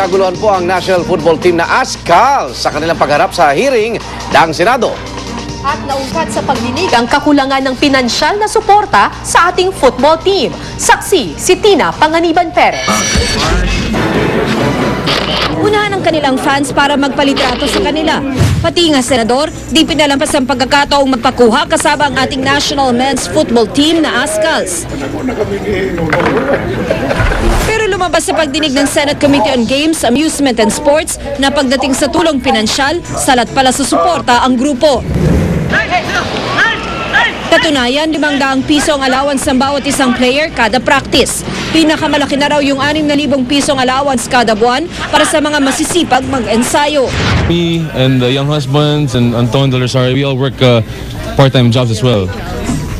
Nagkaguluhan po ang National Football Team na ASCAL sa kanilang pagharap sa hearing ng Senado. At naungkat sa pagdinig ang kakulangan ng pinansyal na suporta sa ating football team. Saksi si Tina Panganiban Perez. Unahan ang kanilang fans para magpalitrato sa kanila. Pati nga senador, di pinalampas ang pagkakataong magpakuha kasama ang ating national men's football team na ASCALs. Pero lumabas sa pagdinig ng Senate Committee on Games, Amusement and Sports na pagdating sa tulong pinansyal, salat pala sa suporta ang grupo. Katunayan, 500 piso ang allowance ng bawat isang player kada practice. Pinakamalaki na raw yung 6,000 pisong allowance kada buwan para sa mga masisipag mag-ensayo. Me and the young husbands and Anton de Rosario, we all work part-time jobs as well.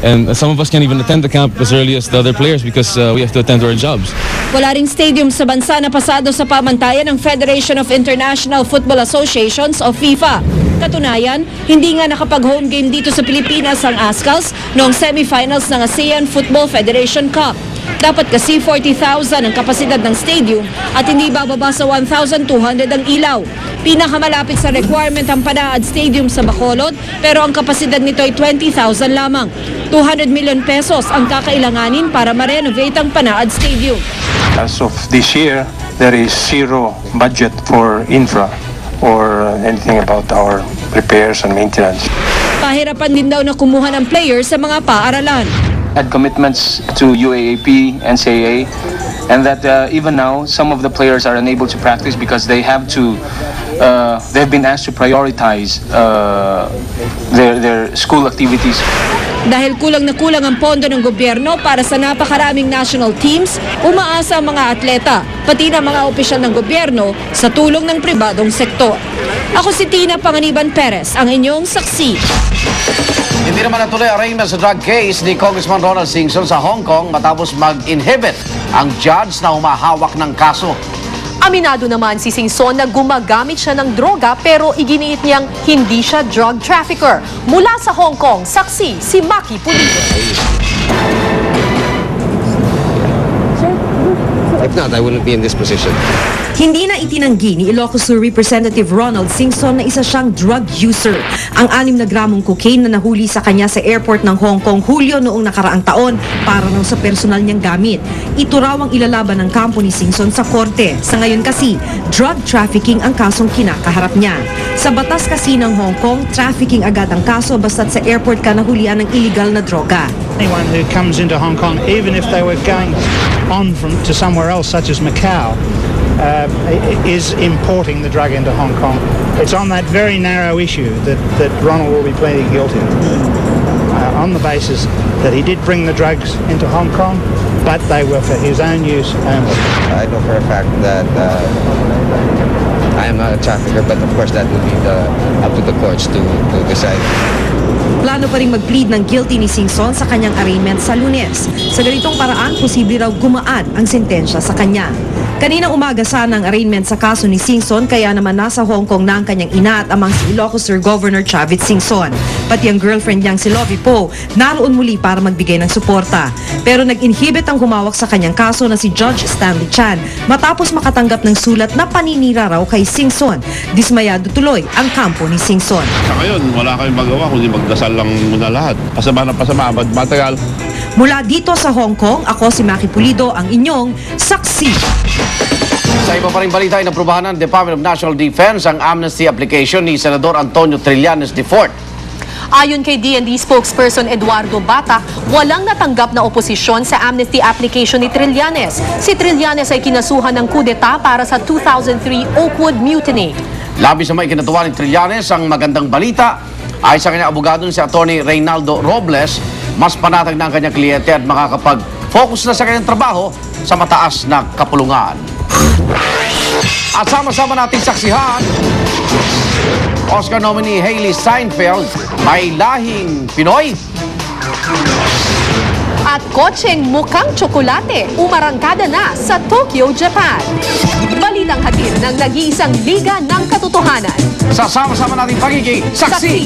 And some of us can't even attend the camp as early as the other players because we have to attend to our jobs. Wala ring stadium sa bansa na pasado sa pamantayan ng Federation of International Football Associations o FIFA. Katunayan, hindi nga nakapag-home game dito sa Pilipinas ang ASCALs noong semifinals ng ASEAN Football Federation Cup. Dapat kasi 40,000 ang kapasidad ng stadium at hindi bababa sa 1,200 ang ilaw. Pinakamalapit sa requirement ang Panaad Stadium sa Bacolod pero ang kapasidad nito ay 20,000 lamang. 200 million pesos ang kakailanganin para ma-renovate ang Panaad Stadium. As of this year, there is zero budget for infra or anything about our repairs and maintenance. Pahirapan din daw na kumuha ng players sa mga paaralan. Had commitments to UAAP, NCAA, and that even now some of the players are unable to practice because they've been asked to prioritize their school activities. Dahil kulang na kulang ang pondo ng gobyerno para sa napakaraming national teams, umaasa ang mga atleta, pati na mga opisyal ng gobyerno sa tulong ng pribadong sektor. Ako si Tina Panganiban Perez, ang inyong saksi. Hindi naman natuloy arraignment sa drug case ni Congressman Ronald Singson sa Hong Kong matapos mag-inhibit ang judge na humahawak ng kaso. Aminado naman si Singson na gumagamit siya ng droga pero iginiit niyang hindi siya drug trafficker. Mula sa Hong Kong, saksi si Maki Pulido. If not, I wouldn't be in this position. Hindi na itinanggi ni Ilocos Sur Representative Ronald Singson na isa siyang drug user. Ang 6 na gramong cocaine na nahuli sa kanya sa airport ng Hong Kong Hulyo noong nakaraang taon para raw sa personal niyang gamit. Ito raw ang ilalaban ng kampo ni Singson sa korte. Sa ngayon kasi, drug trafficking ang kasong kinakaharap niya. Sa batas kasi ng Hong Kong, trafficking agad ang kaso basta't sa airport ka nahulian ng illegal na droga. Anyone who comes into Hong Kong, even if they were going on to somewhere else, such as Macau, is importing the drug into Hong Kong. It's on that very narrow issue that Ronald will be pleading guilty on the basis that he did bring the drugs into Hong Kong, but they were for his own use only. I know for a fact that I am not a trafficker, but of course that would be up to the courts to decide. Plano pa rin mag-plead ng guilty ni Singson sa kanyang arraignment sa Lunes. Sa ganitong paraan, posible raw gumaan ang sentensya sa kanya. Kaninang umaga sana ang arraignment sa kaso ni Singson, kaya naman nasa Hong Kong na ang kanyang ina at amang si Ilocos Sur Governor Chavit Singson. Pati ang girlfriend niyang si Lovie Poe naroon muli para magbigay ng suporta. Pero nag-inhibit ang humawak sa kanyang kaso na si Judge Stanley Chan matapos makatanggap ng sulat na paninira raw kay Singson. Dismayado tuloy ang kampo ni Singson. Sa ngayon, wala kayong magawa kundi magdasal lang muna lahat. Pasama na pasama, matagal. Mula dito sa Hong Kong, ako si Maki Pulido, ang inyong saksi. Sa iba pa rin balita ay naprubahan ng Department of National Defense ang amnesty application ni Senador Antonio Trillanes IV. Ayon kay DND spokesperson Eduardo Bata, walang natanggap na oposisyon sa amnesty application ni Trillanes. Si Trillanes ay kinasuhan ng kudeta para sa 2003 Oakwood Mutiny. Labis na may ikinatuwa ni Trillanes ang magandang balita ay sa kanyang abogado si Attorney Reynaldo Robles, mas panatag na ang kanyang kliyente at makakapag-focus na sa kanyang trabaho sa mataas na kapulungan. At sama-sama nating saksihan, Oscar nominee Hailey Steinfeld, may lahing Pinoy. At kotseng mukhang tsokolate, umarangkada na sa Tokyo, Japan. Balitang hatid ng nag-iisang liga ng katotohanan. Sa sama-sama nating pagiging saksi.